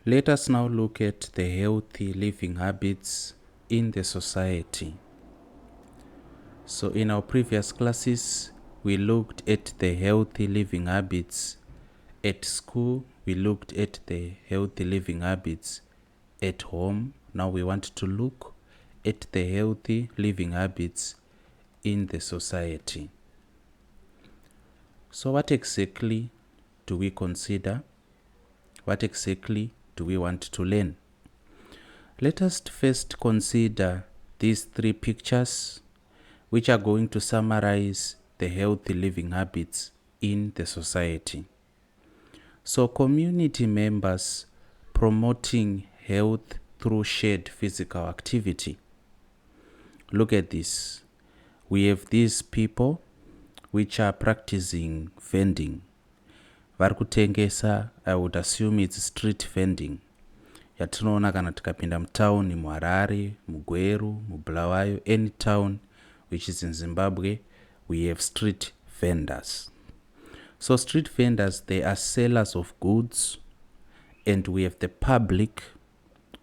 Let us now look at the healthy living habits in the society. So in our previous classes, we looked at the healthy living habits at school. We looked at the healthy living habits at home. Now we want to look at the healthy living habits in the society. So what exactly do we consider? What exactly do we want to learn? Let us first consider these three pictures, which are going to summarize the healthy living habits in the society. So community members promoting health through shared physical activity. Look at this. We have these people which are practicing vending. Varikutengesa, I would assume it's street vending. Yatinoona kana tikapinda mutown, muHarare, muGweru, muBulawayo, any town which is in Zimbabwe, we have street vendors. So street vendors, they are sellers of goods, and we have the public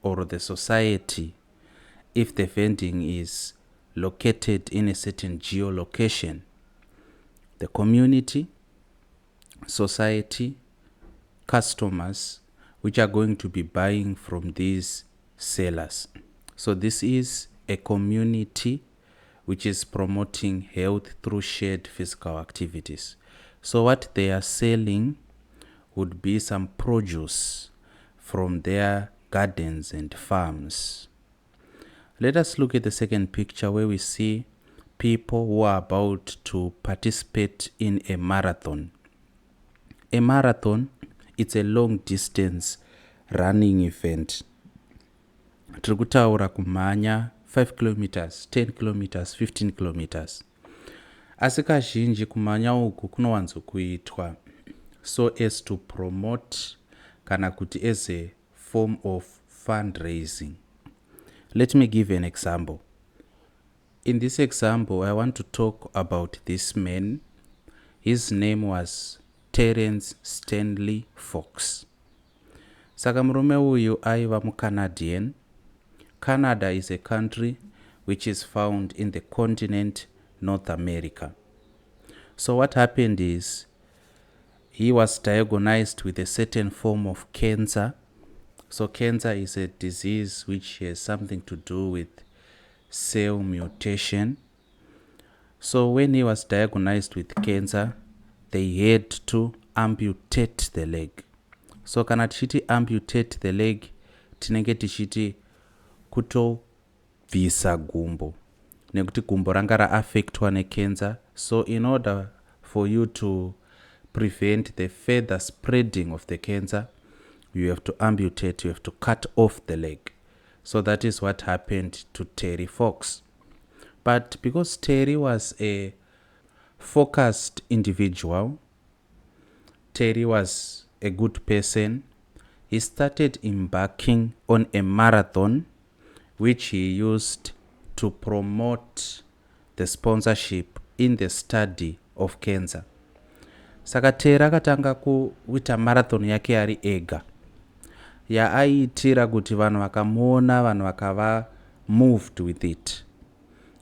or the society if the vending is located in a certain geolocation. The community, society, customers which are going to be buying from these sellers. So this is a community which is promoting health through shared physical activities. So what they are selling would be some produce from their gardens and farms. Let us look at the second picture where we see people who are about to participate in a marathon. A marathon, it's a long distance running event. Tirikutaura kumhanya 5 kilometers, 10 kilometers, 15 kilometers. Asi kazhinji kumhanya uku kunowanzo kuitwa so as to promote kana kuti as a form of fundraising. Let me give an example. In this example, I want to talk about this man. His name was Terence Stanley Fox. Saka murume uyu aiva muCanadian. Canada is a country which is found in the continent North America. So what happened is he was diagnosed with a certain form of cancer. So cancer is a disease which has something to do with cell mutation. So when he was diagnosed with cancer, they had to amputate the leg. So kana tichiti amputate the leg, tinenge tichiti kutovhisa gumbo, nekuti gumbo ranga ra-affectwa necancer. So in order for you to prevent the further spreading of the cancer, you have to amputate, you have to cut off the leg. So that is what happened to Terry Fox. But because Terry was a focused individual, Terry was a good person, he started embarking on a marathon which he used to promote the sponsorship in the study of cancer. Saka Terry akatanga kuita marathon yake ari ega. Yaaiitira kuti vanhu vakamuona, vanhu vakava moved with it,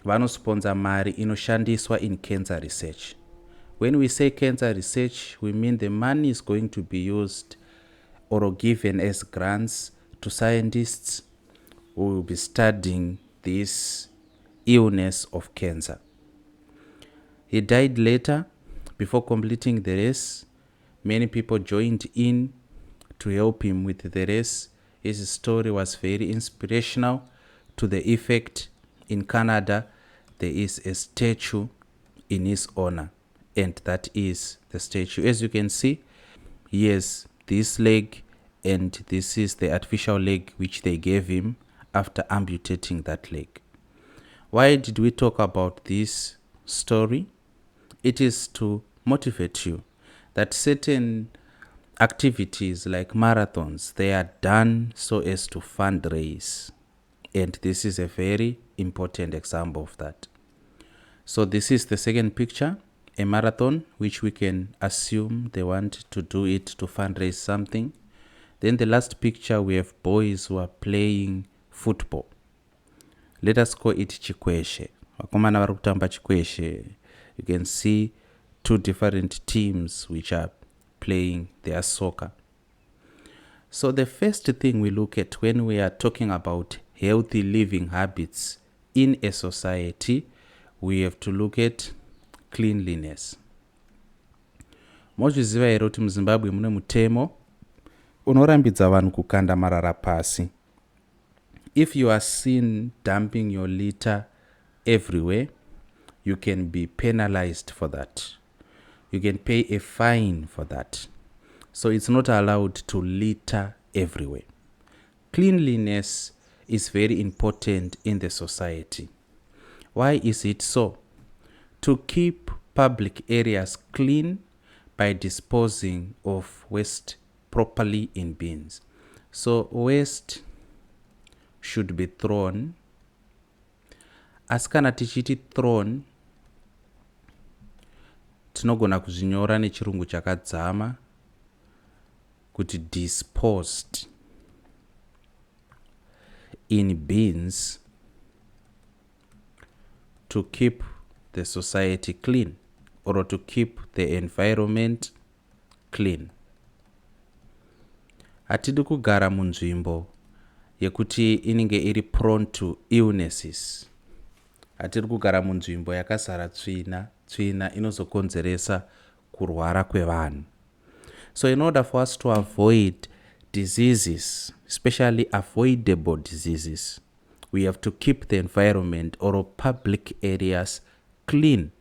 vanosponsor mari inoshandiswa in cancer research. When we say cancer research, we mean the money is going to be used or given as grants to scientists who will be studying this illness of cancer. He died later. Before completing the race, many people joined in to help him with the race. His story was very inspirational to the effect in Canada there is a statue in his honor, and that is the statue. As you can see, he has this leg, and this is the artificial leg which they gave him after amputating that leg. Why did we talk about this story? It is to motivate you that certain activities like marathons, they are done so as to fundraise. And this is a very important example of that. So this is the second picture, a marathon, which we can assume they want to do it to fundraise something. Then the last picture, we have boys who are playing football. Let us call it chikweshe. Vakomana vari kutamba chikweshe. You can see two different teams which are playing their soccer. So the first thing we look at when we are talking about healthy living habits in a society, we have to look at cleanliness. Mozviziva here kuti muZimbabwe mune mutemo unorambidza vanhu kukanda marara pasi. If you are seen dumping your litter everywhere, you can be penalized for that. You can pay a fine for that. So it's not allowed to litter everywhere. Cleanliness is very important in the society. Why is it so? To keep public areas clean by disposing of waste properly in bins. So waste should be thrown. As kana tichiti thrown, tinogona kuzvinyora nechirungu chakadzama kuti disposed in bins to keep the society clean or to keep the environment clean. Hatidi kugara munzvimbo yekuti inenge iri prone to illnesses. Hatidi kugara munzvimbo yakazara tsvina inozokonzeresa kurwara kwevanhu. So in order for us to avoid diseases, especially avoidable diseases, we have to keep the environment or public areas clean.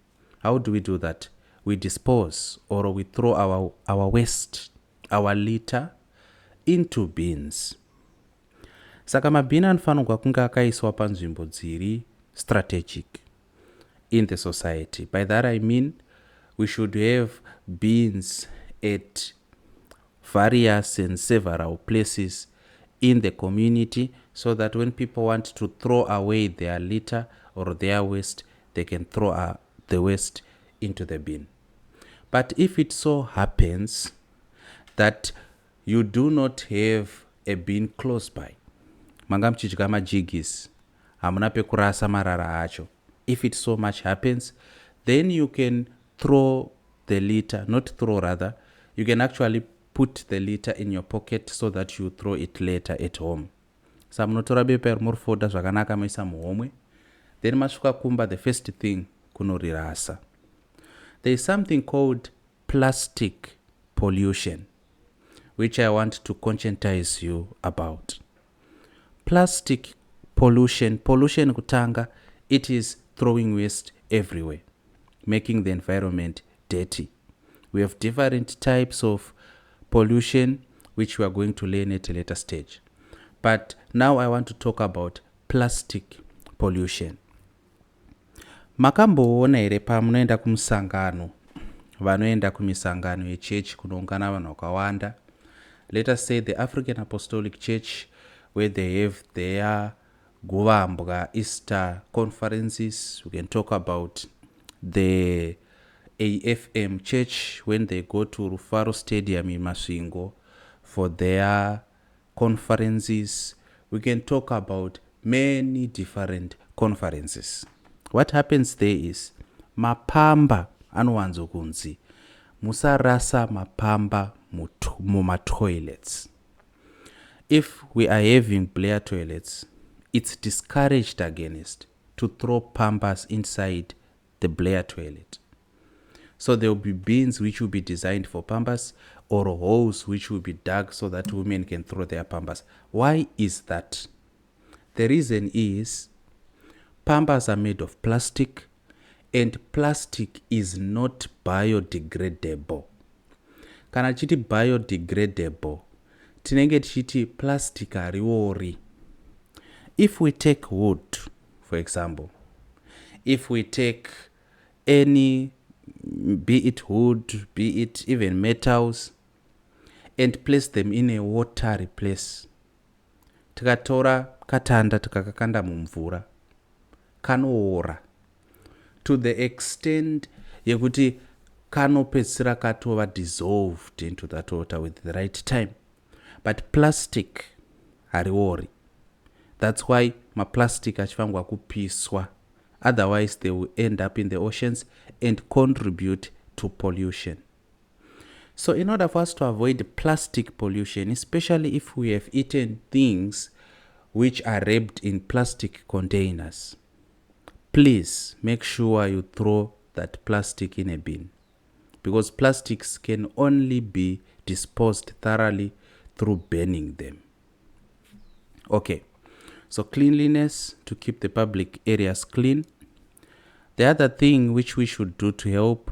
How do we do that? We dispose or we throw our waste, our litter into bins. Saka mabhini anofanirwa kunge akaiswa panzvimbo dziri strategic in the society. By that I mean we should have bins at various and several places in the community so that when people want to throw away their litter or their waste, they can throw the waste into the bin. But if it so happens that you do not have a bin close by, manga mchidya majigis, hamuna pekurasa marara acho. If it so much happens, then you can throw the litter, you can actually put the litter in your pocket so that you throw it later at home. Sa munotora bepa rimorfoda zvakanaka maisa muhomwe, then masvika kumba, the first thing kunorirasa. There is something called plastic pollution, which I want to conscientize you about. Plastic pollution kutanga, it is throwing waste everywhere, making the environment dirty. We have different types of pollution, which we are going to learn at a later stage. But now I want to talk about plastic pollution. Makamboona here pamunoenda kumusangano, vanoenda kumisangano yechechi kunoungana vanhu vakawanda. Let us say the African Apostolic Church, where they have their Guvambwa Easter conferences. We can talk about the AFM Church when they go to Rufaro Stadium in Masvingo for their conferences. We can talk about many different conferences. What happens there is mapamba anowanzo kunzi musarasa mapamba muma toilets. If we are having Blair toilets, it's discouraged against to throw pampas inside the Blair toilet. So there will be bins which will be designed for pampas or holes which will be dug so that women can throw their pampas. Why is that? The reason is pampas are made of plastic and plastic is not biodegradable. Kana chiti biodegradable, tinenge tichiti plastic hariori. If we take wood, for example, if we take any, be it wood, be it even metals, and place them in a watery place, tikatora katanda tikakakanda mumvura, kanoora to the extent yekuti kanopedzisira katova dissolved into that water with the right time. but plastic hariori. That's why maplastic achifangwa kupiswa. Otherwise they will end up in the oceans and contribute to pollution. So in order for us to avoid plastic pollution, especially if we have eaten things which are wrapped in plastic containers, please make sure you throw that plastic in a bin, because plastics can only be disposed thoroughly through burning them. Okay, so cleanliness, to keep the public areas clean. The other thing which we should do to help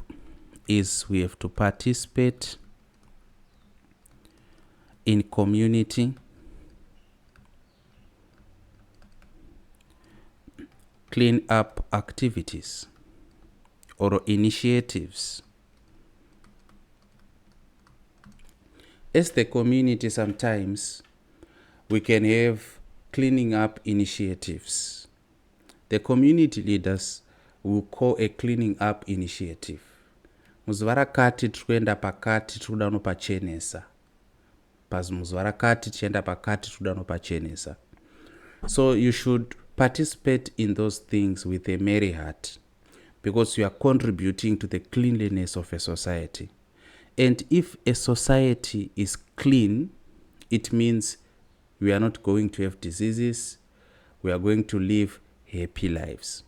is we have to participate in community clean up activities or initiatives. As the community, sometimes we can have cleaning up initiatives. The community leaders will call a cleaning up initiative. Muzuva rakati tikuenda pakati tikuda kunopachenesa. Muzuva rakati tienda pakati tikuda kunopachenesa. So you should participate in those things with a merry heart, because you are contributing to the cleanliness of a society. And if a society is clean, it means we are not going to have diseases. We are going to live happy lives.